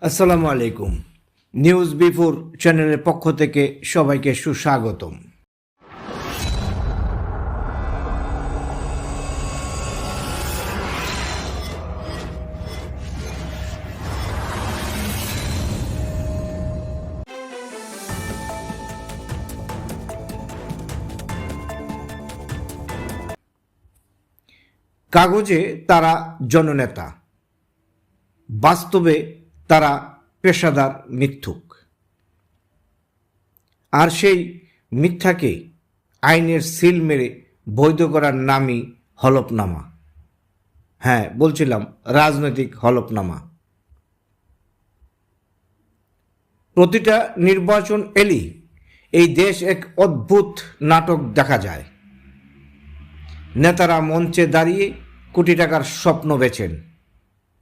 আসসালামু আলাইকুম। News before চ্যানেলের পক্ষ থেকে সবাইকে সুস্বাগতম। কাগজে তারা জননেতা, বাস্তবে তারা পেশাদার মিথ্যুক। আর সেই মিথ্যাকে আইনের সিল মেরে বৈধ করার নামই হলফনামা। হ্যাঁ, বলছিলাম রাজনৈতিক হলফনামা। প্রতিটা নির্বাচন এলেই এই দেশ এক অদ্ভুত নাটক দেখা যায়। নেতারা মঞ্চে দাঁড়িয়ে কোটি টাকার স্বপ্ন বেচেন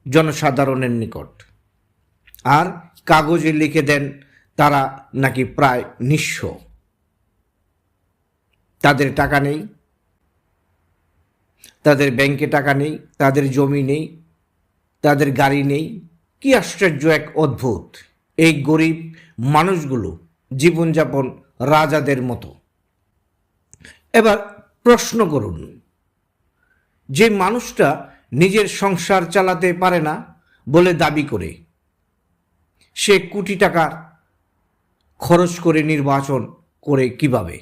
জনসাধারণের নিকট, আর কাগজে লিখে দেন তারা নাকি প্রায় নিঃস্ব। তাদের টাকা নেই, তাদের ব্যাংকে টাকা নেই, তাদের জমি নেই, তাদের গাড়ি নেই। কি আশ্চর্য এক অদ্ভুত! এই গরিব মানুষগুলো জীবনযাপন রাজাদের মতো। এবার প্রশ্ন করুন, যে মানুষটা নিজের সংসার চালাতে পারে না বলে দাবি করে, সে কোটি টাকা খরচ করে নির্বাচন করে কিভাবে?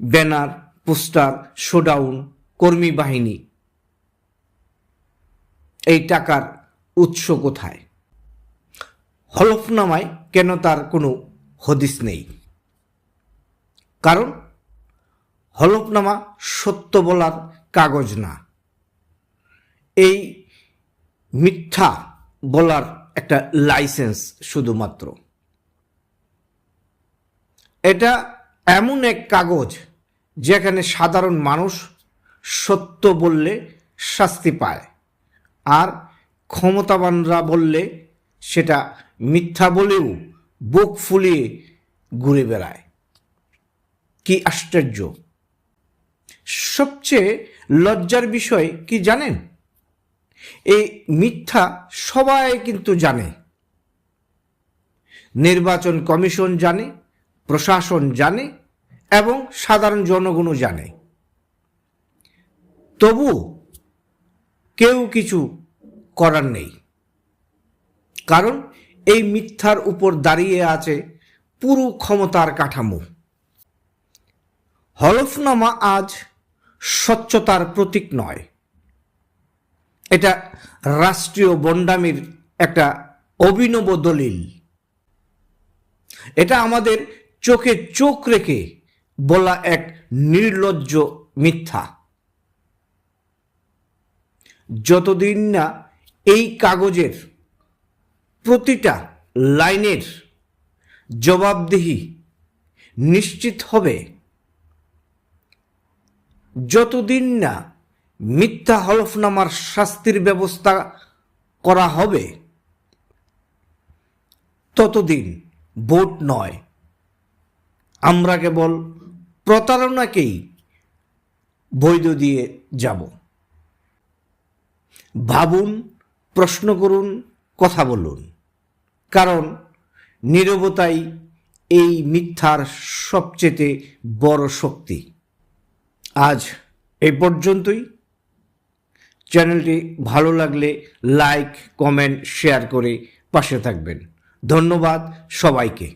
ব্যানার, পোস্টার, শোডাউন, কর্মী বাহিনী, এই টাকার উৎস কোথায়? হলফনামায় কেন তার কোনো হদিস নেই? কারণ হলফনামা সত্য বলার কাগজ না, এই মিথ্যা বলার একটা লাইসেন্স শুধুমাত্র। এটা এমন এক কাগজ যেখানে সাধারণ মানুষ সত্য বললে শাস্তি পায়, আর ক্ষমতাবানরা বললে সেটা মিথ্যা বলেও বুক ফুলিয়ে ঘুরে বেড়ায়। কি আশ্চর্য! সবচেয়ে লজ্জার বিষয় কি জানেন? এই মিথ্যা সবাই কিন্তু জানে। নির্বাচন কমিশন জানে, প্রশাসন জানে, এবং সাধারণ জনগণও জানে। তবু কেউ কিছু করার নেই, কারণ এই মিথ্যার উপর দাঁড়িয়ে আছে পুরো ক্ষমতার কাঠামো। হলফনামা আজ স্বচ্ছতার প্রতীক নয়, এটা রাষ্ট্রীয় ভণ্ডামির একটা অভিনব দলিল। এটা আমাদের চোখে চোখ রেখে বলা এক নির্লজ্জ মিথ্যা। যতদিন না এই কাগজের প্রতিটা লাইনের জবাবদিহি নিশ্চিত হবে, যতদিন না মিথ্যা হলফনামার শাস্তির ব্যবস্থা করা হবে, ততদিন ভোট নয়, আমরা কেবল প্রতারণাকেই বৈধ দিয়ে যাব। ভাবুন, প্রশ্ন করুন, কথা বলুন, কারণ নীরবতাই এই মিথ্যার সবচেয়ে বড় শক্তি। আজ এই পর্যন্তই। চ্যানেলটি ভালো লাগলে লাইক, কমেন্ট, শেয়ার করে পাশে থাকবেন। ধন্যবাদ সবাইকে।